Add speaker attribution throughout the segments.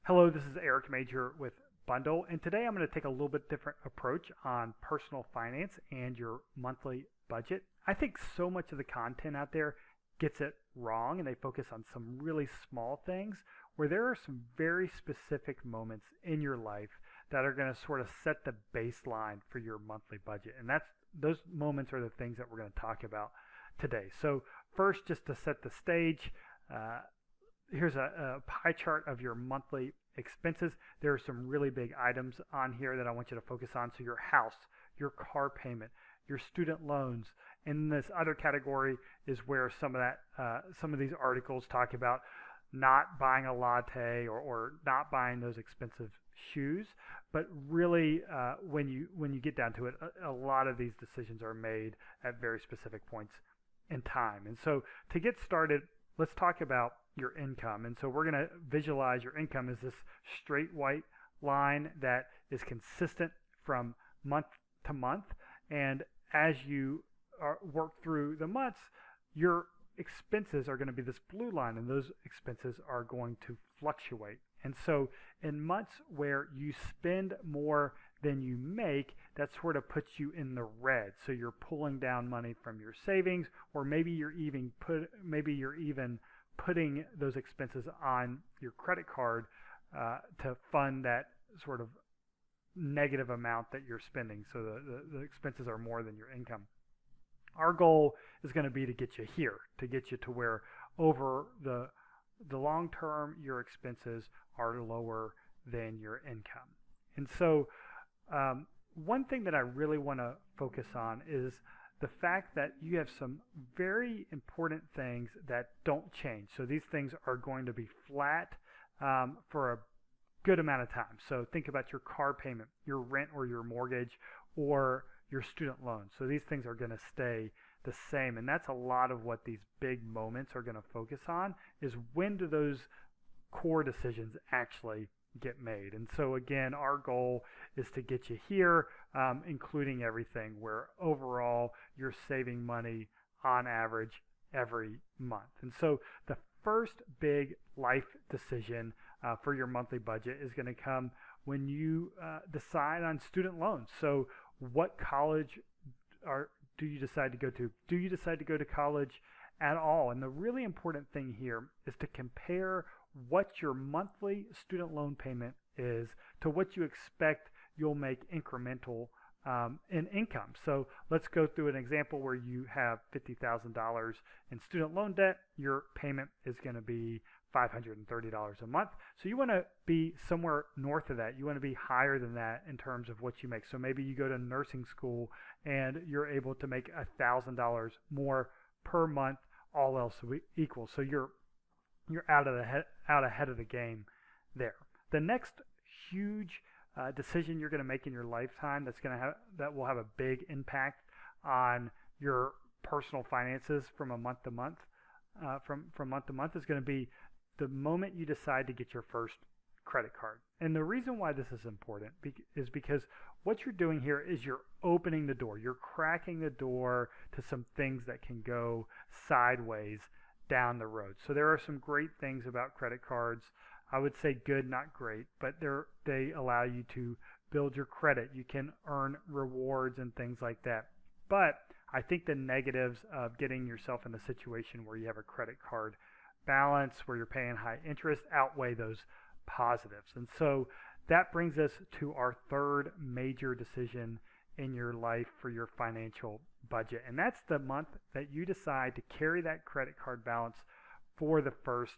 Speaker 1: Hello, this is Eric Major with Bundle, and today I'm going to take a little bit different approach on personal finance and your monthly budget. I think so much of the content out there gets it wrong, and they focus on some really small things where there are some very specific moments in your life that are going to sort of set the baseline for your monthly budget. And that's those moments are the things that we're going to talk about today. So first, just to set the stage, uh, here's a pie chart of your monthly expenses. There are some really big items on here that I want you to focus on. So your house, your car payment, your student loans, and this other category is where some of these articles talk about not buying a latte or not buying those expensive shoes. But really, when you get down to it, a lot of these decisions are made at very specific points in time. And so to get started, let's talk about your income. And so we're going to visualize your income as this straight white line that is consistent from month to month. And as you work through the months, your expenses are going to be this blue line, and those expenses are going to fluctuate. And so in months where you spend more than you make, that sort of puts you in the red. So you're pulling down money from your savings, or maybe you're even putting those expenses on your credit card to fund that sort of negative amount that you're spending. So the expenses are more than your income. Our goal is going to be to get you here, to get you to where over the long term your expenses are lower than your income. And so one thing that I really want to focus on is the fact that you have some very important things that don't change. So these things are going to be flat for a good amount of time. So think about your car payment, your rent or your mortgage, or your student loan. So these things are going to stay the same. And that's a lot of what these big moments are going to focus on, is when do those core decisions actually get made. And so again, our goal is to get you here, including everything where overall you're saving money on average every month. And so the first big life decision for your monthly budget is going to come when you decide on student loans. So what college do you decide to go to? Do you decide to go to college at all? And the really important thing here is to compare what your monthly student loan payment is to what you expect you'll make incremental in income. So let's go through an example where you have $50,000 in student loan debt. Your payment is going to be $530 a month. So you want to be somewhere north of that. You want to be higher than that in terms of what you make. So maybe you go to nursing school and you're able to make $1,000 more per month, all else equal. So you're out ahead of the game there. The next huge decision you're going to make in your lifetime that will have a big impact on your personal finances from a month to month from month to month is going to be the moment you decide to get your first credit card. And the reason why this is important is because what you're doing here is you're opening the door. You're cracking the door to some things that can go sideways down the road. So there are some great things about credit cards. I would say good, not great, but they allow you to build your credit. You can earn rewards and things like that. But I think the negatives of getting yourself in a situation where you have a credit card balance, where you're paying high interest, outweigh those positives. And so that brings us to our third major decision in your life for your financial budget. And that's the month that you decide to carry that credit card balance for the first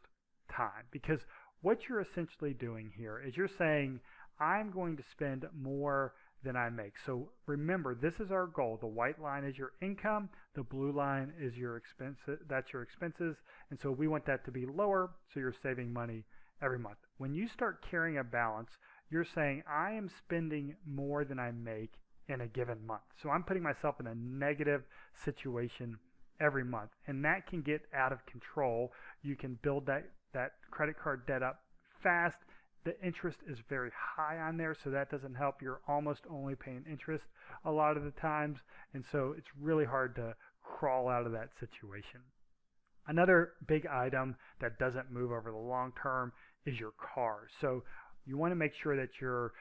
Speaker 1: time. Because what you're essentially doing here is you're saying, I'm going to spend more than I make. So remember, this is our goal. The white line is your income. The blue line is your expenses. That's your expenses. And so we want that to be lower, so you're saving money every month. When you start carrying a balance, you're saying, I am spending more than I make in a given month. So I'm putting myself in a negative situation every month. And that can get out of control. You can build that credit card debt up fast. The interest is very high on there, so that doesn't help. You're almost only paying interest a lot of the times, and so it's really hard to crawl out of that situation. Another big item that doesn't move over the long term is your car. So you want to make sure that you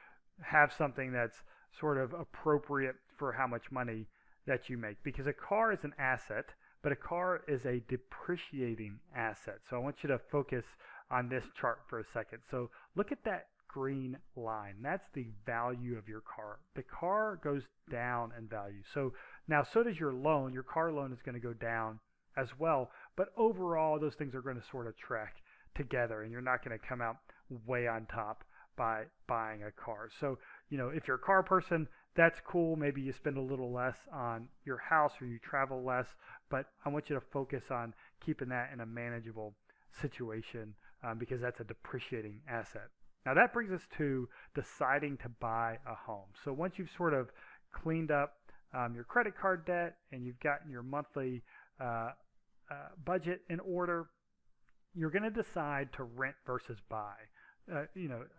Speaker 1: have something that's sort of appropriate for how much money that you make, because a car is an asset, but a car is a depreciating asset. So I want you to focus on this chart for a second. So look at that green line. That's the value of your car. The car goes down in value. So now so does your loan. Your car loan is going to go down as well, but overall those things are going to sort of track together, and you're not going to come out way on top by buying a car. So, if you're a car person, that's cool. Maybe you spend a little less on your house or you travel less, but I want you to focus on keeping that in a manageable situation, because that's a depreciating asset. Now that brings us to deciding to buy a home. So once you've sort of cleaned up your credit card debt and you've gotten your monthly budget in order, you're going to decide to rent versus buy.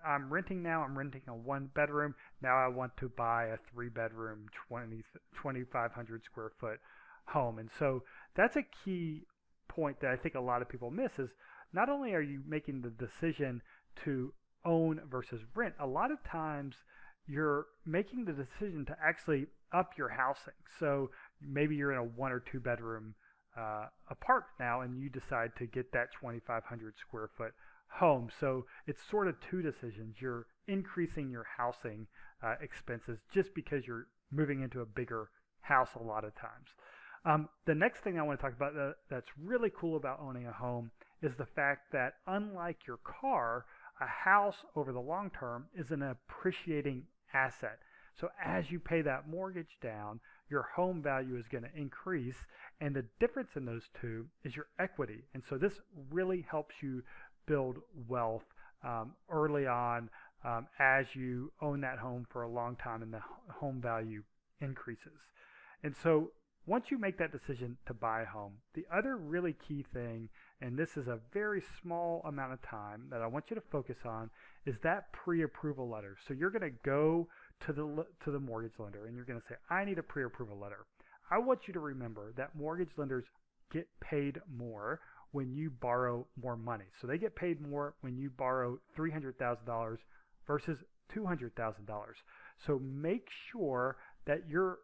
Speaker 1: I'm renting now. I'm renting a 1-bedroom. Now I want to buy a 3-bedroom, 2,500 square foot home. And so that's a key point that I think a lot of people miss, is not only are you making the decision to own versus rent, a lot of times you're making the decision to actually up your housing. So maybe you're in a 1 or 2-bedroom apartment now, and you decide to get that 2,500 square foot home. So it's sort of two decisions. You're increasing your housing expenses just because you're moving into a bigger house a lot of times. The next thing I want to talk about that's really cool about owning a home is the fact that, unlike your car, a house over the long term is an appreciating asset. So as you pay that mortgage down, your home value is going to increase, and the difference in those two is your equity. And so this really helps you build wealth early on as you own that home for a long time and the home value increases. And so once you make that decision to buy a home, the other really key thing, and this is a very small amount of time that I want you to focus on, is that pre-approval letter. So you're going to go to the mortgage lender and you're going to say, I need a pre-approval letter. I want you to remember that mortgage lenders get paid more when you borrow more money. So they get paid more when you borrow $300,000 versus $200,000. So make sure that your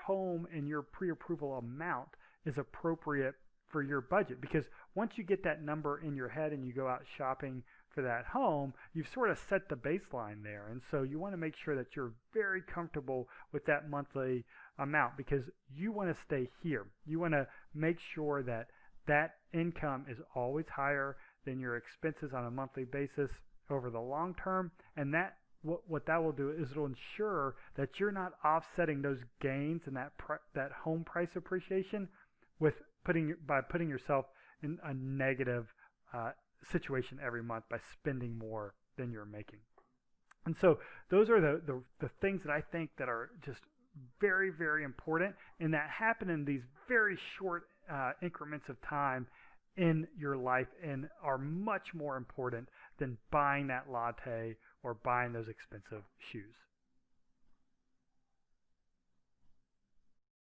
Speaker 1: home and your pre-approval amount is appropriate for your budget, because once you get that number in your head and you go out shopping for that home, you've sort of set the baseline there. And so you want to make sure that you're very comfortable with that monthly amount, because you want to stay here. You want to make sure that that income is always higher than your expenses on a monthly basis over the long term. And that what that will do is it'll ensure that you're not offsetting those gains and that home price appreciation with by putting yourself in a negative situation every month by spending more than you're making. And so those are the things that I think that are just very, very important, and that happen in these very short increments of time in your life, and are much more important than buying that latte or buying those expensive shoes.